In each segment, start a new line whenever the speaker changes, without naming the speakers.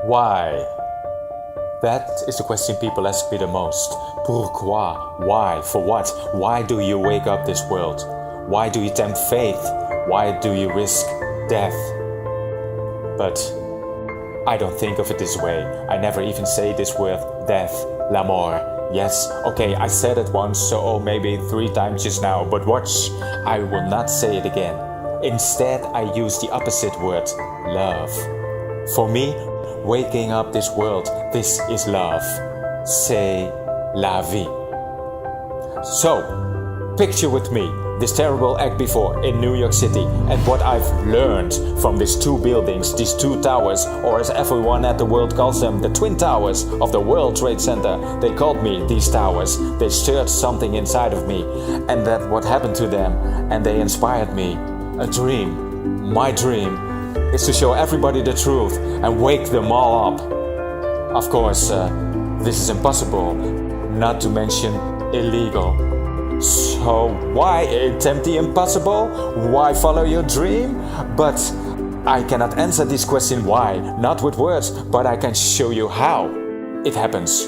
Why? That is the question people ask me the most. Pourquoi? Why? For what? Why do you wake up this world? Why do you tempt faith? Why do you risk death? But I don't think of it this way. I never even say this word, death, la mort. Yes, okay, I said it once, or maybe 3 times just now, but watch, I will not say it again. Instead, I use the opposite word, love. For me, waking up this world, this is love. C'est la vie. So, picture with me this terrible act before in New York City and what I've learned from these 2 buildings, these 2 towers, or as everyone at the world calls them, the Twin Towers of the World Trade Center. They called me these towers. They stirred something inside of me, and that what happened to them, and they inspired me. A dream, my dream, is to show everybody the truth and wake them all up. Of course, this is impossible, not to mention illegal. So why attempt the impossible? Why follow your dream? But I cannot answer this question why, not with words, but I can show you how it happens.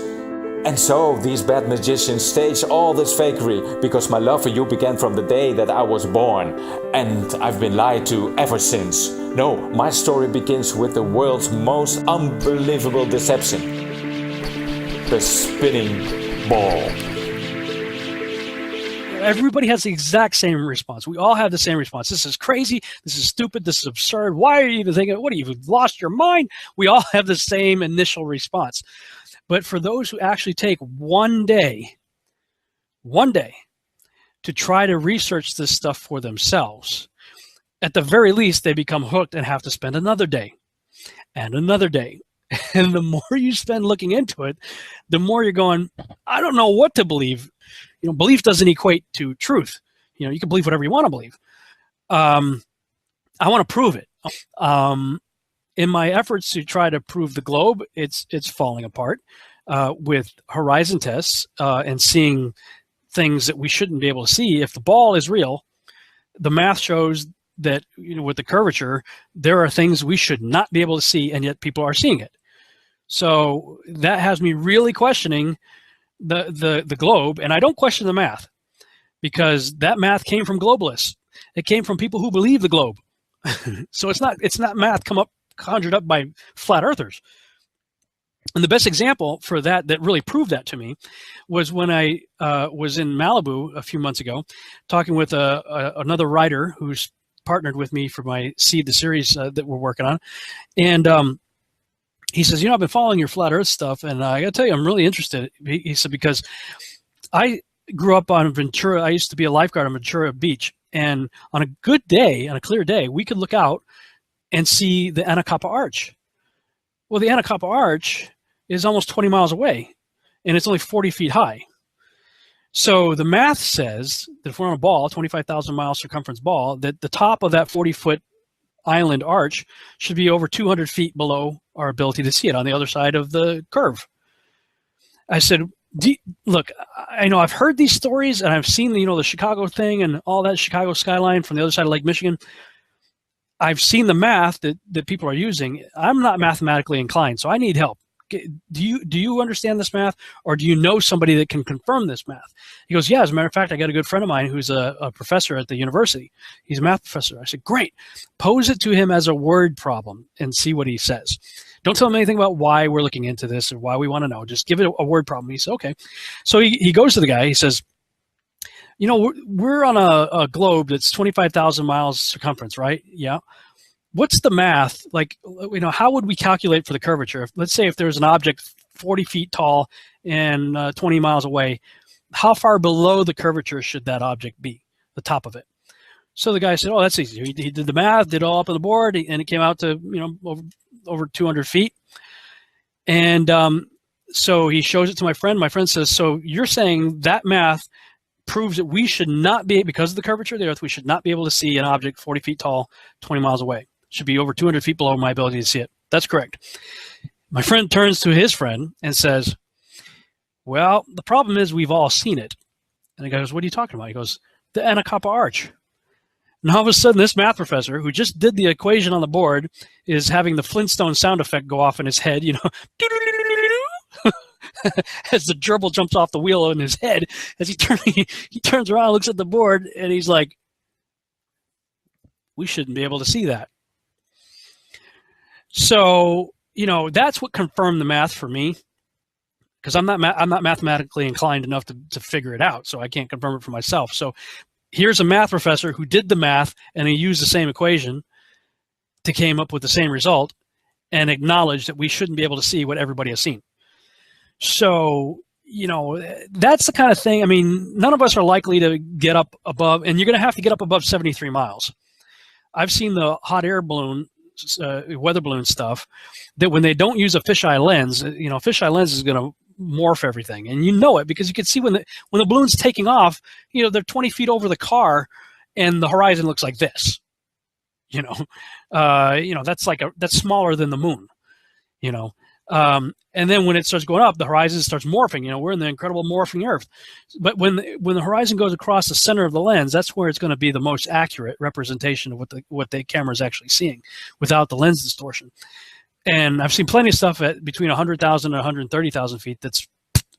And so these bad magicians stage all this fakery because my love for you began from the day that I was born, and I've been lied to ever since. No, my story begins with the world's most unbelievable deception. The spinning ball.
Everybody has the exact same response. We all have the same response. This is crazy. This is stupid. This is absurd. Why are you even thinking? What, have you lost your mind? We all have the same initial response. But for those who actually take one day to try to research this stuff for themselves, at the very least, they become hooked and have to spend another day and another day. And the more you spend looking into it, the more you're going, I don't know what to believe. Belief doesn't equate to truth. You can believe whatever you want to believe. I want to prove it. In my efforts to try to prove the globe, it's falling apart with horizon tests and seeing things that we shouldn't be able to see. If the ball is real, the math shows that with the curvature, there are things we should not be able to see, and yet people are seeing it. So that has me really questioning the globe, and I don't question the math because that math came from globalists. It came from people who believe the globe. So it's not math conjured up by flat earthers. And the best example for that really proved that to me was when I was in Malibu a few months ago, talking with another writer who's partnered with me for my Seed the series that we're working on, and he says, I've been following your flat Earth stuff, and I got to tell you, I'm really interested. He said, because I grew up on Ventura. I used to be a lifeguard on Ventura Beach, and on a good day, on a clear day, we could look out and see the Anacapa Arch. Well, the Anacapa Arch is almost 20 miles away, and it's only 40 feet high. So the math says that if we're on a ball, 25,000 mile circumference ball, that the top of that 40-foot island arch should be over 200 feet below our ability to see it on the other side of the curve. I said, look, I know I've heard these stories and I've seen the Chicago thing and all that Chicago skyline from the other side of Lake Michigan. I've seen the math that people are using. I'm not mathematically inclined, so I need help. Do you understand this math, or do you know somebody that can confirm this math? He goes, yeah, as a matter of fact, I got a good friend of mine who's a professor at the university. He's a math professor. I said, great. Pose it to him as a word problem and see what he says. Don't tell him anything about why we're looking into this or why we want to know. Just give it a word problem. He said, okay. So he goes to the guy. He says, we're on a globe that's 25,000 miles circumference, right? Yeah. What's the math? Like, how would we calculate for the curvature? Let's say if there's an object 40 feet tall and 20 miles away, how far below the curvature should that object be, the top of it? So the guy said, oh, that's easy. He did the math, did it all up on the board, and it came out to, over 200 feet. And so he shows it to my friend. My friend says, so you're saying that math proves that we should not be, because of the curvature of the Earth, we should not be able to see an object 40 feet tall, 20 miles away. Should be over 200 feet below my ability to see it. That's correct. My friend turns to his friend and says, well, the problem is we've all seen it. And the guy goes, what are you talking about? He goes, the Anacapa Arch. And all of a sudden, this math professor who just did the equation on the board is having the Flintstone sound effect go off in his head, you know, as the gerbil jumps off the wheel in his head. As he turns around, looks at the board, and he's like, we shouldn't be able to see that. So, you know, that's what confirmed the math for me, because I'm not mathematically inclined enough to figure it out, so I can't confirm it for myself. So here's a math professor who did the math, and he used the same equation to came up with the same result, and acknowledged that we shouldn't be able to see what everybody has seen. So, you know, that's the kind of thing. I mean, none of us are likely to get up above, and you're going to have to get up above 73 miles. I've seen the hot air balloon, weather balloon stuff, that when they don't use a fisheye lens, you know, fisheye lens is going to morph everything, and you know it because you can see when the balloon's taking off, you know, they're 20 feet over the car, and the horizon looks like this. You know, that's that's smaller than the moon. You know, and then when it starts going up, the horizon starts morphing. You know, we're in the incredible morphing Earth. But when the horizon goes across the center of the lens, that's where it's going to be the most accurate representation of what the camera is actually seeing, without the lens distortion. And I've seen plenty of stuff at between 100,000 and 130,000 feet that's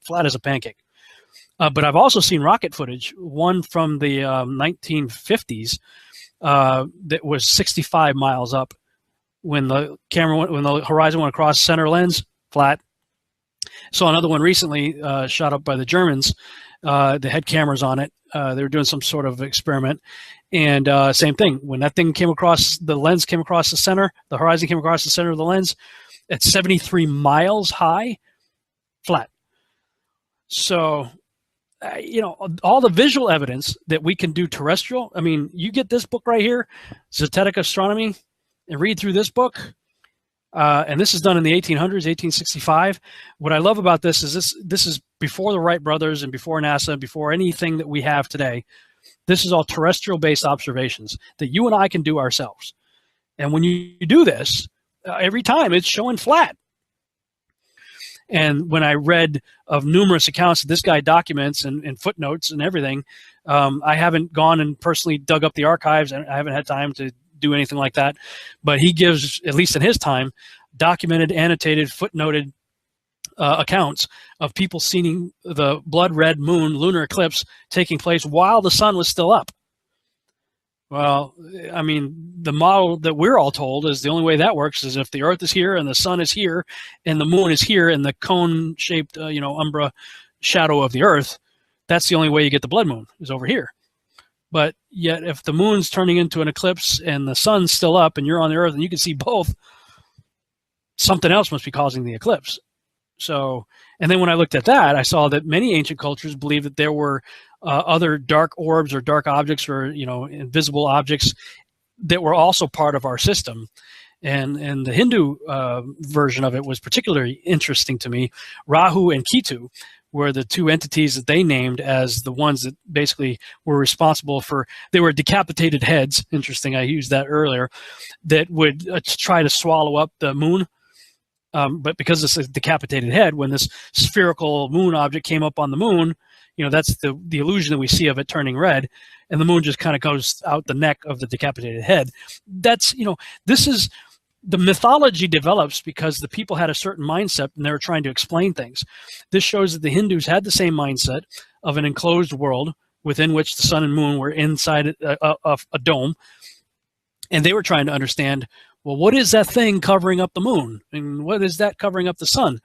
flat as a pancake. But I've also seen rocket footage, one from the 1950s that was 65 miles up. When the horizon went across center lens, flat. Saw another one recently shot up by the Germans. They had cameras on it. They were doing some sort of experiment, and same thing. When that thing came across, the lens came across the center, the horizon came across the center of the lens at 73 miles high, flat. So, you know, all the visual evidence that we can do terrestrial. I mean, you get this book right here, Zetetic Astronomy, and read through this book, and this is done in the 1800s, 1865. What I love about this is this is before the Wright brothers and before NASA, before anything that we have today. This is all terrestrial-based observations that you and I can do ourselves. And when you do this, every time it's showing flat. And when I read of numerous accounts that this guy documents and footnotes and everything, I haven't gone and personally dug up the archives, and I haven't had time to do anything like that, but he gives, at least in his time, documented, annotated, footnoted accounts of people seeing the blood red moon lunar eclipse taking place while the sun was still up. Well, I mean, the model that we're all told is the only way that works is if the Earth is here and the sun is here and the moon is here and the cone-shaped, umbra shadow of the Earth, that's the only way you get the blood moon, is over here. But yet, if the moon's turning into an eclipse and the sun's still up and you're on the Earth and you can see both, something else must be causing the eclipse. So, and then when I looked at that, I saw that many ancient cultures believed that there were other dark orbs or dark objects or, invisible objects that were also part of our system. And the Hindu version of it was particularly interesting to me. Rahu and Ketu were the two entities that they named as the ones that basically were responsible for, they were decapitated heads, interesting, I used that earlier, that would try to swallow up the moon. But because it's a decapitated head, when this spherical moon object came up on the moon, that's the illusion that we see of it turning red, and the moon just kind of goes out the neck of the decapitated head. That's, this is, the mythology develops because the people had a certain mindset and they were trying to explain things. This shows that the Hindus had the same mindset of an enclosed world within which the sun and moon were inside a dome, and they were trying to understand, well, what is that thing covering up the moon? And what is that covering up the sun?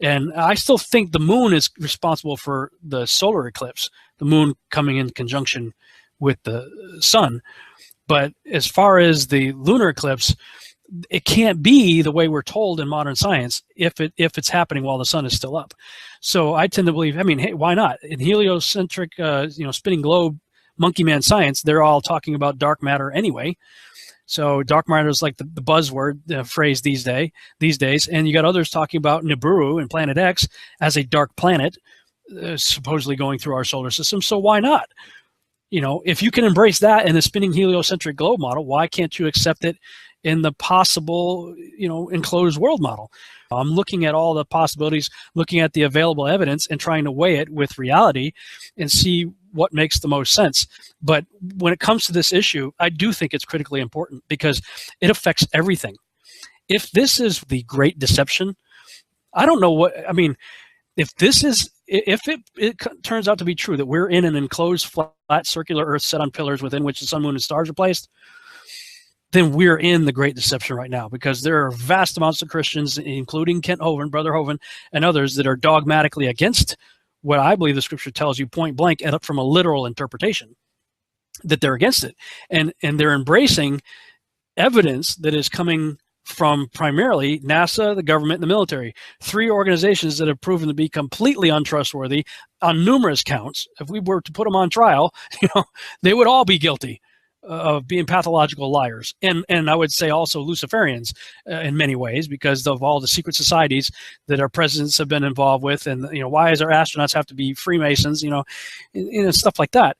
And I still think the moon is responsible for the solar eclipse, the moon coming in conjunction with the sun. But as far as the lunar eclipse, it can't be the way we're told in modern science if it's happening while the sun is still up. So I tend to believe, hey, why not? In heliocentric, spinning globe, monkey man science, they're all talking about dark matter anyway. So dark matter is like the buzzword phrase these days. And you got others talking about Nibiru and Planet X as a dark planet, supposedly going through our solar system. So why not? If you can embrace that in the spinning heliocentric globe model, why can't you accept it in the possible, enclosed world model. I'm looking at all the possibilities, looking at the available evidence and trying to weigh it with reality and see what makes the most sense. But when it comes to this issue, I do think it's critically important because it affects everything. If this is the great deception, I don't know if it turns out to be true that we're in an enclosed, flat, circular Earth set on pillars within which the sun, moon, and stars are placed, then we're in the great deception right now, because there are vast amounts of Christians, including Kent Hovind, Brother Hovind, and others, that are dogmatically against what I believe the scripture tells you point blank, and up from a literal interpretation, that they're against it. And they're embracing evidence that is coming from primarily NASA, the government, and the military, 3 organizations that have proven to be completely untrustworthy on numerous counts. If we were to put them on trial, they would all be guilty of being pathological liars, and I would say also Luciferians in many ways, because of all the secret societies that our presidents have been involved with, and why does our astronauts have to be Freemasons, stuff like that.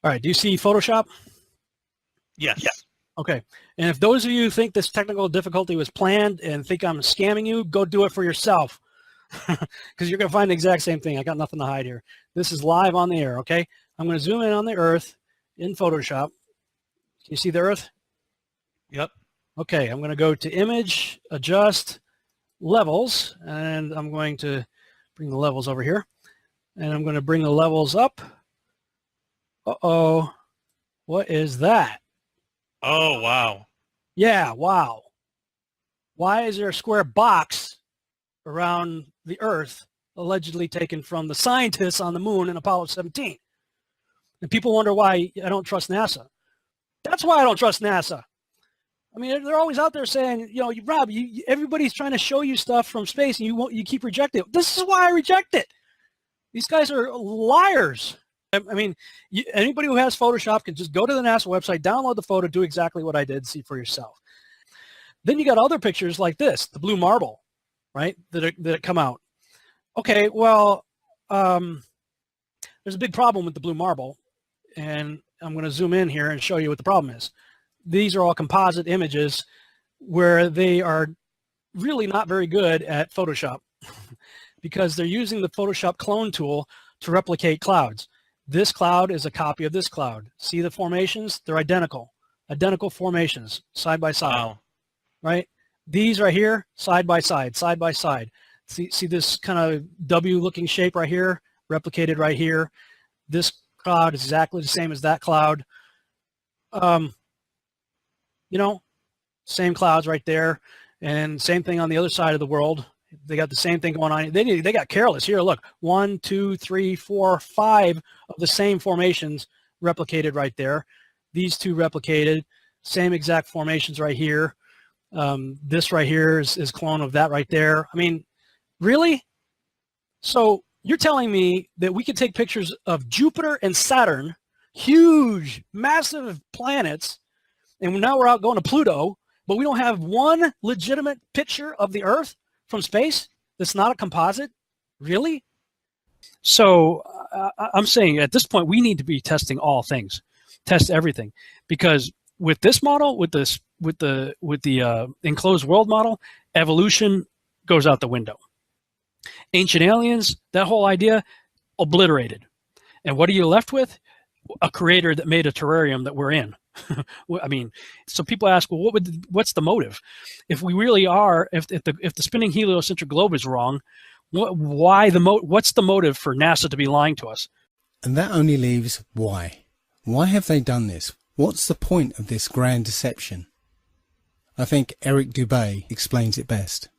All right, do you see Photoshop?
Yes.
Yeah. Okay, and if those of you think this technical difficulty was planned and think I'm scamming you, go do it for yourself, because you're going to find the exact same thing. I got nothing to hide here. This is live on the air. Okay, I'm going to zoom in on the Earth in Photoshop. You see the Earth?
Yep.
Okay, I'm going to go to Image, Adjust, Levels, and I'm going to bring the levels over here. And I'm going to bring the levels up. Uh-oh. What is that?
Oh, wow.
Yeah, wow. Why is there a square box around the Earth allegedly taken from the scientists on the moon in Apollo 17? And people wonder why I don't trust NASA. That's why I don't trust NASA. I mean, they're always out there saying, Rob, everybody's trying to show you stuff from space, and you keep rejecting it. This is why I reject it. These guys are liars. I mean, anybody who has Photoshop can just go to the NASA website, download the photo, do exactly what I did, see for yourself. Then you got other pictures like this, the blue marble, right, that come out. Okay, well, there's a big problem with the blue marble, and I'm going to zoom in here and show you what the problem is. These are all composite images where they are really not very good at Photoshop because they're using the Photoshop clone tool to replicate clouds. This cloud is a copy of this cloud. See the formations? They're identical formations, side by side.
Wow.
Right? These right here, side by side, side by side. See this kind of W-looking shape right here, replicated right here. This cloud is exactly the same as that cloud. Same clouds right there, and same thing on the other side of the world. They got the same thing going on. They got careless here. Look, 1, 2, 3, 4, 5 of the same formations replicated right there. These 2 replicated, same exact formations right here. This right here is clone of that right there. I mean, really? So you're telling me that we could take pictures of Jupiter and Saturn, huge, massive planets, and now we're out going to Pluto, but we don't have one legitimate picture of the Earth from space that's not a composite? Really? So I'm saying at this point, we need to be testing all things, test everything, because with this model, with the enclosed world model, evolution goes out the window. Ancient aliens, that whole idea, obliterated. And what are you left with? A creator that made a terrarium that we're in. I mean, so people ask, well, what's the motive? If we really are, if the spinning heliocentric globe is wrong, what's the motive for NASA to be lying to us?
And that only leaves why. Why have they done this? What's the point of this grand deception? I think Eric Dubay explains it best.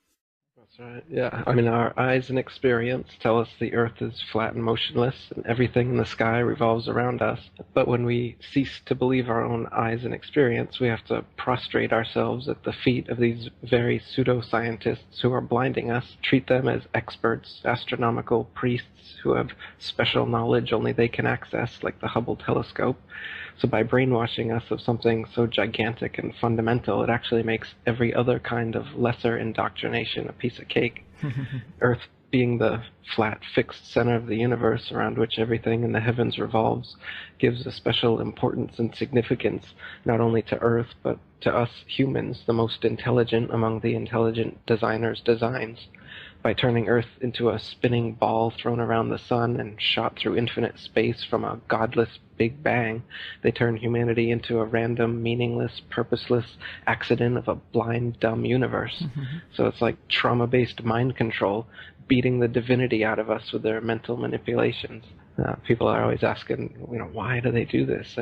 That's right, yeah. I mean, our eyes and experience tell us the Earth is flat and motionless, and everything in the sky revolves around us. But when we cease to believe our own eyes and experience, we have to prostrate ourselves at the feet of these very pseudoscientists who are blinding us, treat them as experts, astronomical priests who have special knowledge only they can access, like the Hubble telescope. So by brainwashing us of something so gigantic and fundamental, it actually makes every other kind of lesser indoctrination a piece of cake. Earth being the flat, fixed center of the universe around which everything in the heavens revolves gives a special importance and significance not only to Earth, but to us humans, the most intelligent among the intelligent designers' designs. By turning Earth into a spinning ball thrown around the sun and shot through infinite space from a godless Big Bang, they turn humanity into a random, meaningless, purposeless accident of a blind, dumb universe. So it's like trauma-based mind control, beating the divinity out of us with their mental manipulations. People are always asking, why do they do this?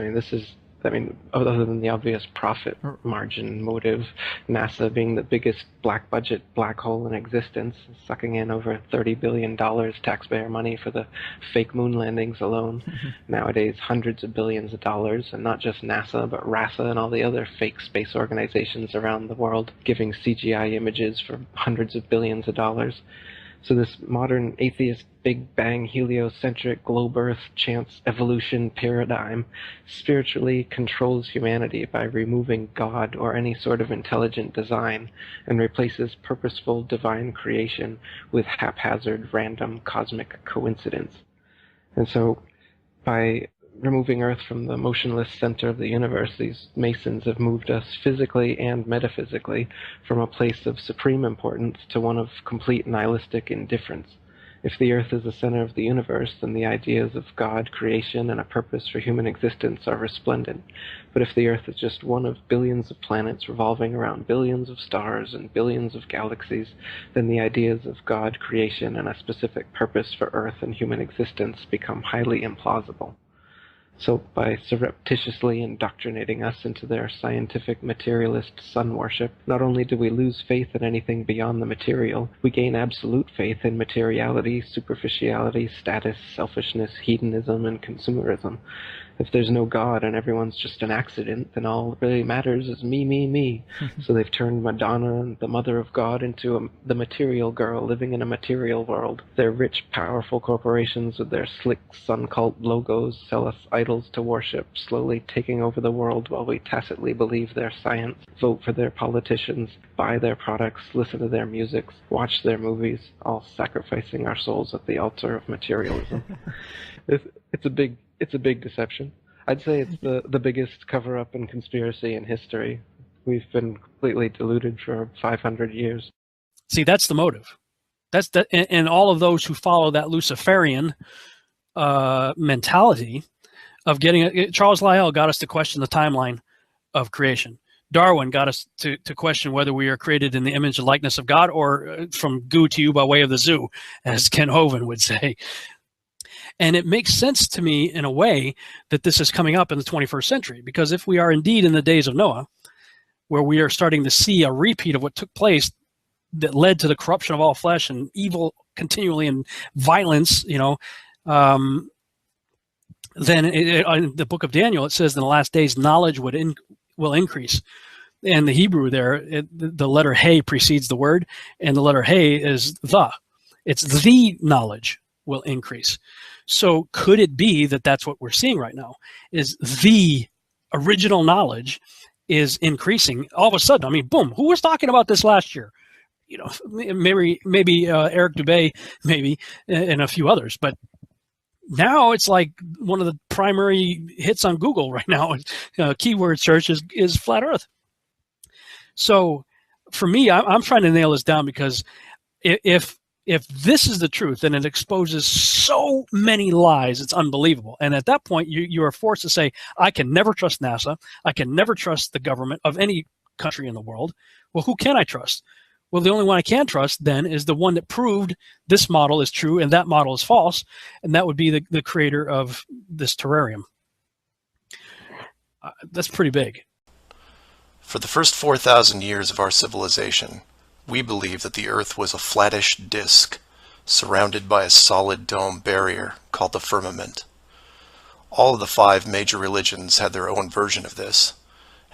Other than the obvious profit margin motive, NASA being the biggest black budget black hole in existence, sucking in over $30 billion taxpayer money for the fake moon landings alone. Nowadays, hundreds of billions of dollars, and not just NASA, but RASA and all the other fake space organizations around the world, giving CGI images for hundreds of billions of dollars. So this modern atheist Big Bang heliocentric globe Earth chance evolution paradigm spiritually controls humanity by removing God or any sort of intelligent design and replaces purposeful divine creation with haphazard random cosmic coincidence. And so by removing Earth from the motionless center of the universe, these Masons have moved us physically and metaphysically from a place of supreme importance to one of complete nihilistic indifference. If the Earth is the center of the universe, then the ideas of God, creation, and a purpose for human existence are resplendent. But if the Earth is just one of billions of planets revolving around billions of stars and billions of galaxies, then the ideas of God, creation, and a specific purpose for Earth and human existence become highly implausible. So by surreptitiously indoctrinating us into their scientific materialist sun worship, not only do we lose faith in anything beyond the material, we gain absolute faith in materiality, superficiality, status, selfishness, hedonism, and consumerism. If there's no God and everyone's just an accident, then all that really matters is me, me, me. So they've turned Madonna and the Mother of God into the material girl living in a material world. Their rich, powerful corporations with their slick sun cult logos sell us idols to worship, slowly taking over the world while we tacitly believe their science, vote for their politicians, buy their products, listen to their music, watch their movies, all sacrificing our souls at the altar of materialism. It's a big deception. I'd say it's the biggest cover-up and conspiracy in history. We've been completely deluded for 500 years.
See, that's the motive. That's and all of those who follow that Luciferian mentality of getting it. Charles Lyell got us to question the timeline of creation. Darwin got us to question whether we are created in the image and likeness of God or from goo to you by way of the zoo, as Ken Hovind would say. And it makes sense to me in a way that this is coming up in the 21st century, because if we are indeed in the days of Noah, where we are starting to see a repeat of what took place that led to the corruption of all flesh and evil continually and violence, then in the book of Daniel, it says in the last days, knowledge will increase. And the Hebrew there, the letter Hey precedes the word, and the letter Hey is the. It's the knowledge will increase. So could it be that that's what we're seeing right now, is the original knowledge is increasing all of a sudden? I mean, boom, who was talking about this last year? Maybe Eric Dubay, maybe, and a few others. But now it's like one of the primary hits on Google right now. Keyword search is flat Earth. So for me, I'm trying to nail this down, because if this is the truth, then it exposes so many lies, it's unbelievable. And at that point, you are forced to say, I can never trust NASA. I can never trust the government of any country in the world. Well, who can I trust? Well, the only one I can trust then is the one that proved this model is true and that model is false, and that would be the creator of this terrarium. That's pretty big.
For the first 4,000 years of our civilization, we believe that the Earth was a flattish disk surrounded by a solid dome barrier called the firmament. All of the 5 major religions had their own version of this,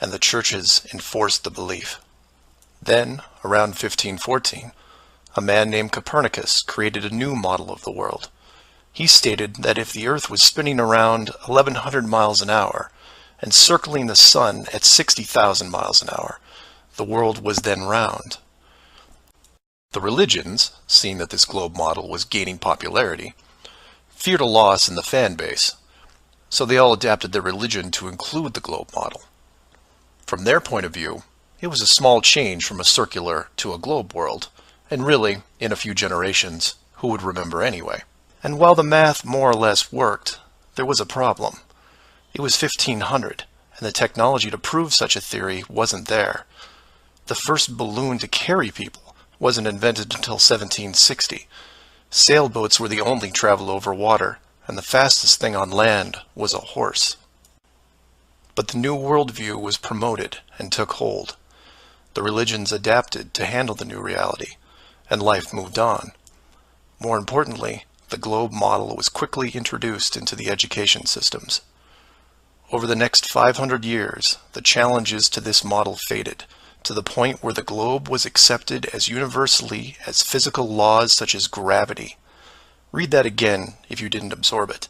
and the churches enforced the belief. Then, around 1514, a man named Copernicus created a new model of the world. He stated that if the Earth was spinning around 1,100 miles an hour and circling the sun at 60,000 miles an hour, the world was then round. The religions, seeing that this globe model was gaining popularity, feared a loss in the fan base, so they all adapted their religion to include the globe model. From their point of view, it was a small change from a circular to a globe world, and really, in a few generations, who would remember anyway? And while the math more or less worked, there was a problem. It was 1500, and the technology to prove such a theory wasn't there. The first balloon to carry people wasn't invented until 1760. Sailboats were the only travel over water, and the fastest thing on land was a horse. But the new worldview was promoted and took hold. The religions adapted to handle the new reality, and life moved on. More importantly, the globe model was quickly introduced into the education systems. Over the next 500 years, the challenges to this model faded, to the point where the globe was accepted as universally as physical laws such as gravity. Read that again if you didn't absorb it.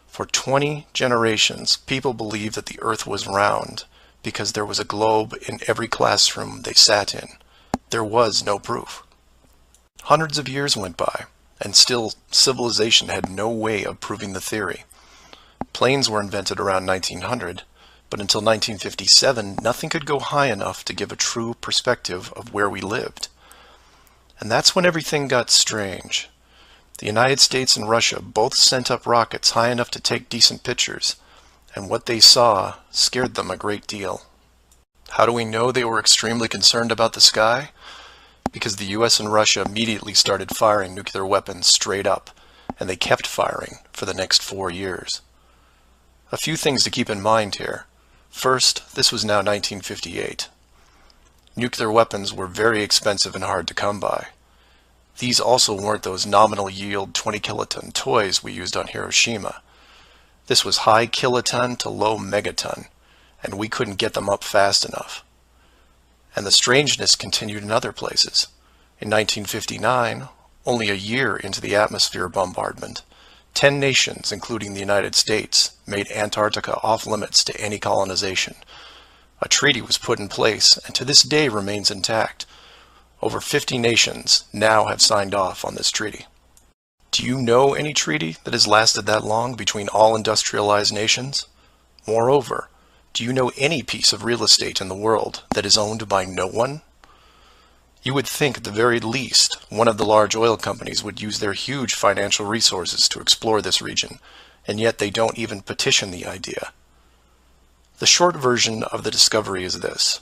For 20 generations, people believed that the Earth was round because there was a globe in every classroom they sat in. There was no proof. Hundreds of years went by, and still civilization had no way of proving the theory. Planes were invented around 1900, but until 1957, nothing could go high enough to give a true perspective of where we lived. And that's when everything got strange. The United States and Russia both sent up rockets high enough to take decent pictures, and what they saw scared them a great deal. How do we know they were extremely concerned about the sky? Because the US and Russia immediately started firing nuclear weapons straight up, and they kept firing for the next 4 years. A few things to keep in mind here. First, this was now 1958. Nuclear weapons were very expensive and hard to come by. These also weren't those nominal yield 20 kiloton toys we used on Hiroshima. This was high kiloton to low megaton, and we couldn't get them up fast enough. And the strangeness continued in other places. In 1959, only a year into the atmosphere bombardment, 10 nations, including the United States, made Antarctica off-limits to any colonization. A treaty was put in place and to this day remains intact. Over 50 nations now have signed off on this treaty. Do you know any treaty that has lasted that long between all industrialized nations? Moreover, do you know any piece of real estate in the world that is owned by no one? You would think at the very least one of the large oil companies would use their huge financial resources to explore this region, and yet they don't even petition the idea. The short version of the discovery is this.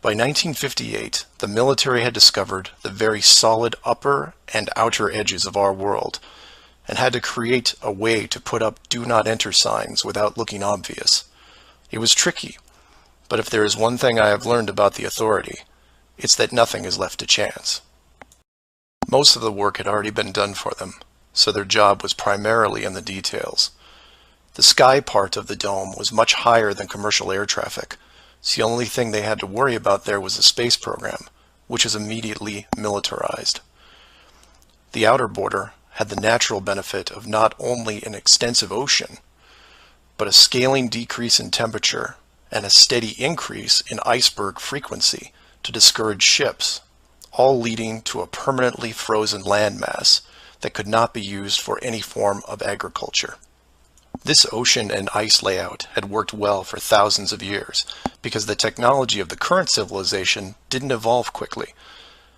By 1958, the military had discovered the very solid upper and outer edges of our world, and had to create a way to put up "Do Not Enter" signs without looking obvious. It was tricky, but if there is one thing I have learned about the authority, it's that nothing is left to chance. Most of the work had already been done for them, so their job was primarily in the details. The sky part of the dome was much higher than commercial air traffic, so the only thing they had to worry about there was the space program, which is immediately militarized. The outer border had the natural benefit of not only an extensive ocean, but a scaling decrease in temperature and a steady increase in iceberg frequency to discourage ships, all leading to a permanently frozen landmass that could not be used for any form of agriculture. This ocean and ice layout had worked well for thousands of years because the technology of the current civilization didn't evolve quickly.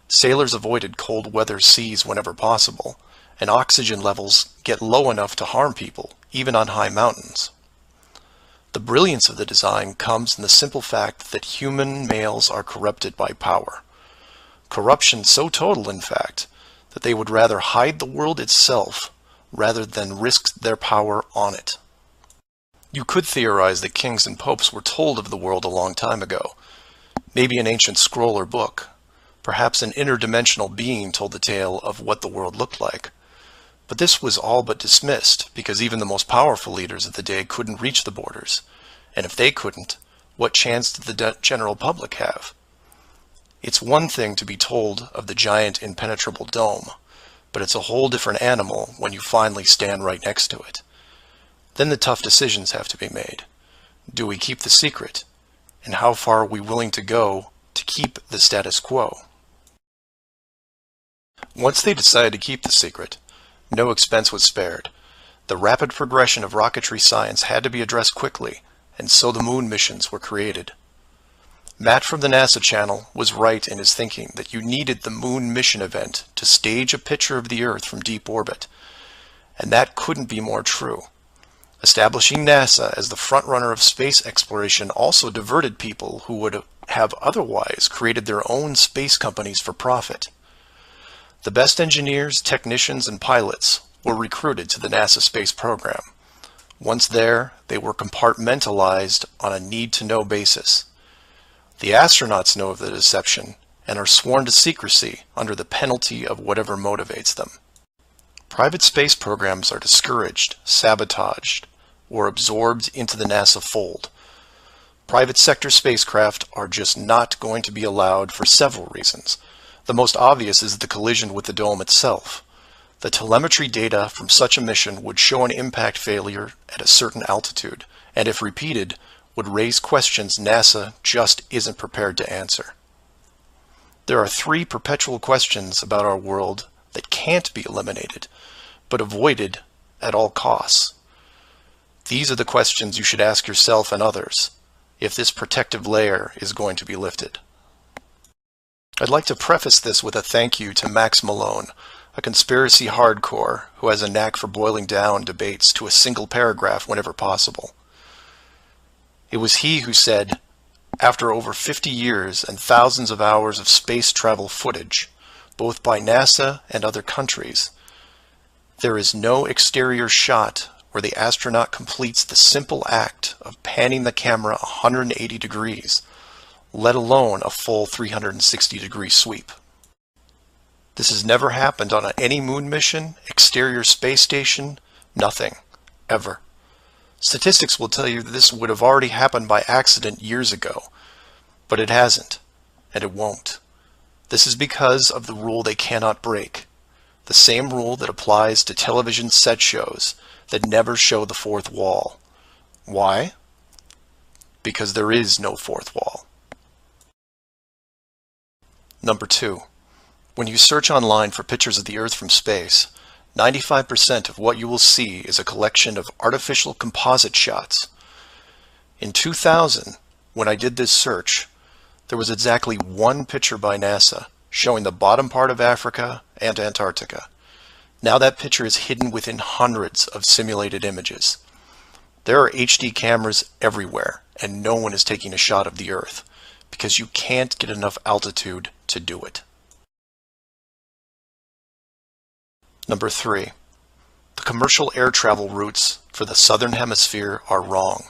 Sailors avoided cold weather seas whenever possible, and oxygen levels get low enough to harm people, even on high mountains. The brilliance of the design comes in the simple fact that human males are corrupted by power. Corruption so total, in fact, that they would rather hide the world itself rather than risk their power on it. You could theorize that kings and popes were told of the world a long time ago. Maybe an ancient scroll or book. Perhaps an interdimensional being told the tale of what the world looked like. But this was all but dismissed because even the most powerful leaders of the day couldn't reach the borders. And if they couldn't, what chance did the general public have? It's one thing to be told of the giant impenetrable dome, but it's a whole different animal when you finally stand right next to it. Then the tough decisions have to be made. Do we keep the secret? And how far are we willing to go to keep the status quo? Once they decided to keep the secret, no expense was spared. The rapid progression of rocketry science had to be addressed quickly, and so the moon missions were created. Matt from the NASA channel was right in his thinking that you needed the moon mission event to stage a picture of the Earth from deep orbit, and that couldn't be more true. Establishing NASA as the frontrunner of space exploration also diverted people who would have otherwise created their own space companies for profit. The best engineers, technicians, and pilots were recruited to the NASA space program. Once there, they were compartmentalized on a need-to-know basis. The astronauts know of the deception and are sworn to secrecy under the penalty of whatever motivates them. Private space programs are discouraged, sabotaged, or absorbed into the NASA fold. Private sector spacecraft are just not going to be allowed for several reasons. The most obvious is the collision with the dome itself. The telemetry data from such a mission would show an impact failure at a certain altitude, and if repeated, would raise questions NASA just isn't prepared to answer. There are 3 perpetual questions about our world that can't be eliminated, but avoided at all costs. These are the questions you should ask yourself and others if this protective layer is going to be lifted. I'd like to preface this with a thank you to Max Malone, a conspiracy hardcore who has a knack for boiling down debates to a single paragraph whenever possible. It was he who said, after over 50 years and thousands of hours of space travel footage, both by NASA and other countries, there is no exterior shot where the astronaut completes the simple act of panning the camera 180 degrees, let alone a full 360-degree sweep. This has never happened on any moon mission, exterior space station, nothing, ever. Statistics will tell you that this would have already happened by accident years ago, but it hasn't, and it won't. This is because of the rule they cannot break, the same rule that applies to television set shows that never show the fourth wall. Why? Because there is no fourth wall. Number 2. When you search online for pictures of the Earth from space, 95% of what you will see is a collection of artificial composite shots. In 2000, when I did this search, there was exactly 1 picture by NASA showing the bottom part of Africa and Antarctica. Now that picture is hidden within hundreds of simulated images. There are HD cameras everywhere, and no one is taking a shot of the Earth, because you can't get enough altitude to do it. Number 3. The commercial air travel routes for the southern hemisphere are wrong.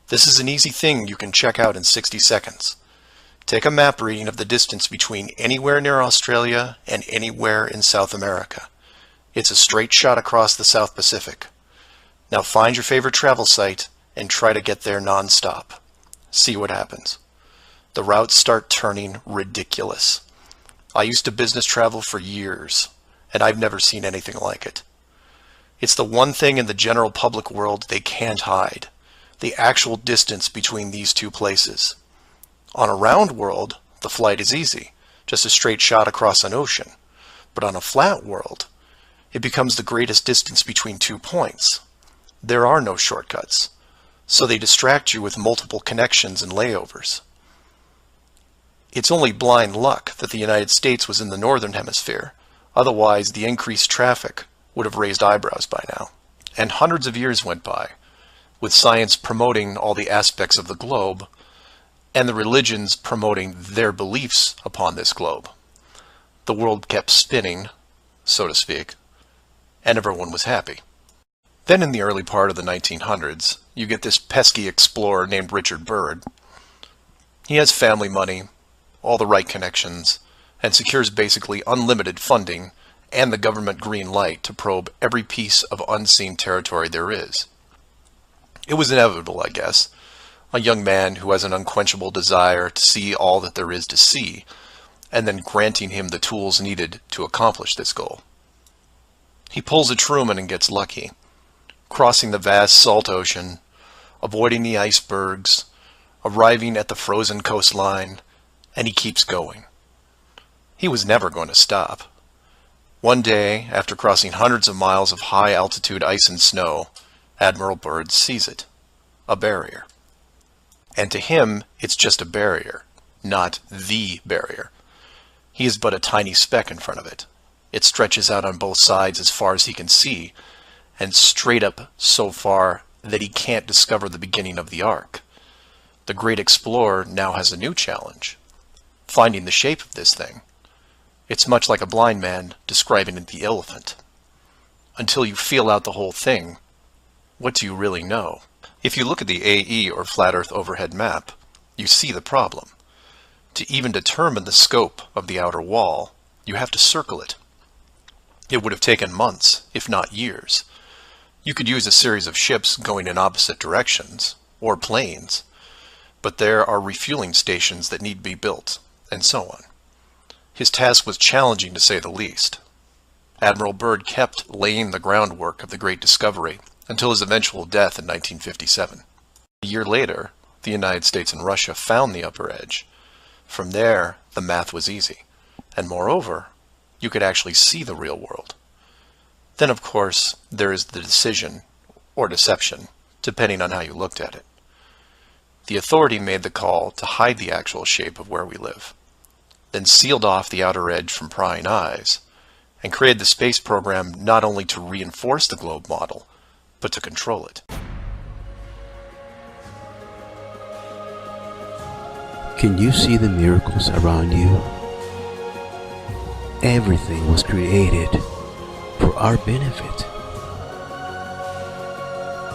This is an easy thing you can check out in 60 seconds. Take a map reading of the distance between anywhere near Australia and anywhere in South America. It's a straight shot across the South Pacific. Now find your favorite travel site and try to get there non-stop. See what happens. The routes start turning ridiculous. I used to business travel for years, and I've never seen anything like it. It's the one thing in the general public world they can't hide, the actual distance between these two places. On a round world, the flight is easy, just a straight shot across an ocean. But on a flat world, it becomes the greatest distance between 2 points. There are no shortcuts, so they distract you with multiple connections and layovers. It's only blind luck that the United States was in the northern hemisphere. Otherwise, the increased traffic would have raised eyebrows by now. And hundreds of years went by, with science promoting all the aspects of the globe, and the religions promoting their beliefs upon this globe. The world kept spinning, so to speak, and everyone was happy. Then in the early part of the 1900s, you get this pesky explorer named Richard Byrd. He has family money, all the right connections, and secures basically unlimited funding and the government green light to probe every piece of unseen territory there is. It was inevitable, I guess. A young man who has an unquenchable desire to see all that there is to see, and then granting him the tools needed to accomplish this goal. He pulls a Truman and gets lucky, crossing the vast salt ocean, avoiding the icebergs, arriving at the frozen coastline, and he keeps going. He was never going to stop. One day, after crossing hundreds of miles of high-altitude ice and snow, Admiral Byrd sees it. A barrier. And to him, it's just a barrier, not the barrier. He is but a tiny speck in front of it. It stretches out on both sides as far as he can see, and straight up so far that he can't discover the beginning of the arc. The great explorer now has a new challenge, finding the shape of this thing. It's much like a blind man describing the elephant. Until you feel out the whole thing, what do you really know? If you look at the AE, or Flat Earth Overhead Map, you see the problem. To even determine the scope of the outer wall, you have to circle it. It would have taken months, if not years. You could use a series of ships going in opposite directions, or planes, but there are refueling stations that need to be built, and so on. His task was challenging to say the least. Admiral Byrd kept laying the groundwork of the great discovery until his eventual death in 1957. A year later, the United States and Russia found the upper edge. From there, the math was easy, and moreover, you could actually see the real world. Then, of course, there is the decision, or deception, depending on how you looked at it. The authority made the call to hide the actual shape of where we live, then sealed off the outer edge from prying eyes, and created the space program not only to reinforce the globe model, but to control it.
Can you see the miracles around you? Everything was created for our benefit.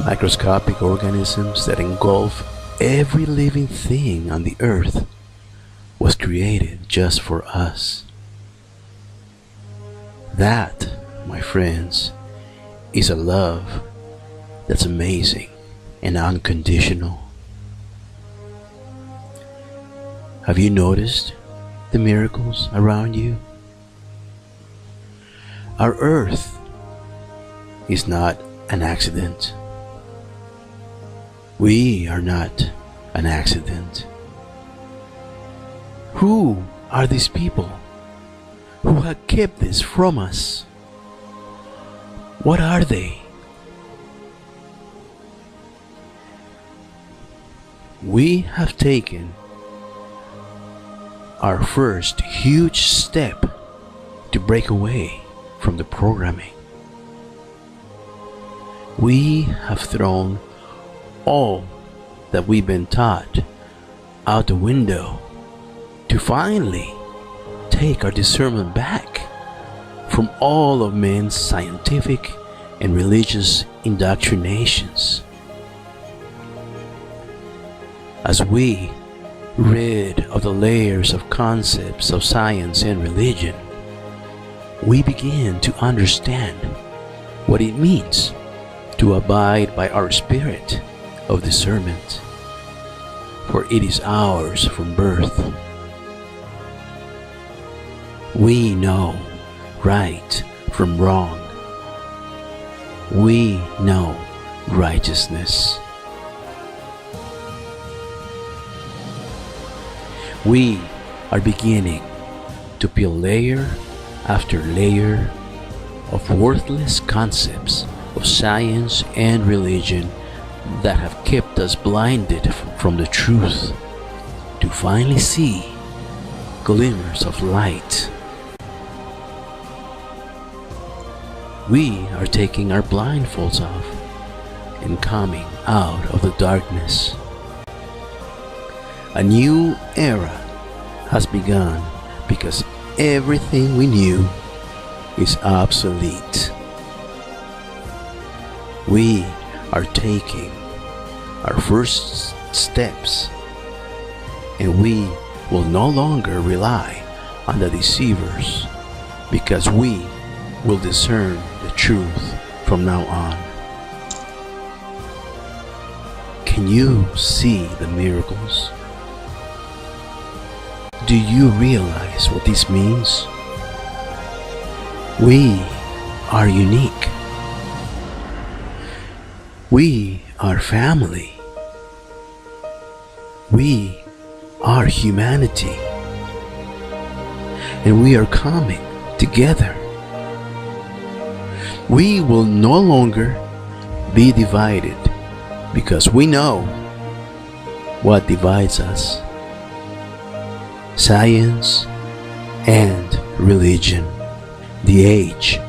Microscopic organisms that engulf every living thing on the earth was created just for us. That, my friends, is a love that's amazing and unconditional. Have you noticed the miracles around you? Our earth is not an accident. We are not an accident. Who are these people who have kept this from us? What are they? We have taken our first huge step to break away from the programming. We have thrown all that we've been taught out the window to finally take our discernment back from all of men's scientific and religious indoctrinations. As we rid of the layers of concepts of science and religion, we begin to understand what it means to abide by our spirit of discernment, for it is ours from birth. We know right from wrong. We know righteousness. We are beginning to peel layer after layer of worthless concepts of science and religion that have kept us blinded from the truth, to finally see glimmers of light. We are taking our blindfolds off and coming out of the darkness. A new era has begun because everything we knew is obsolete. We are taking our first steps, and we will no longer rely on the deceivers, because we will discern the truth from now on. Can you see the miracles? Do you realize what this means? We are unique. We are family. We are humanity. And we are coming together We will no longer be divided because we know what divides us: science and religion. The age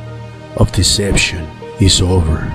of deception is over.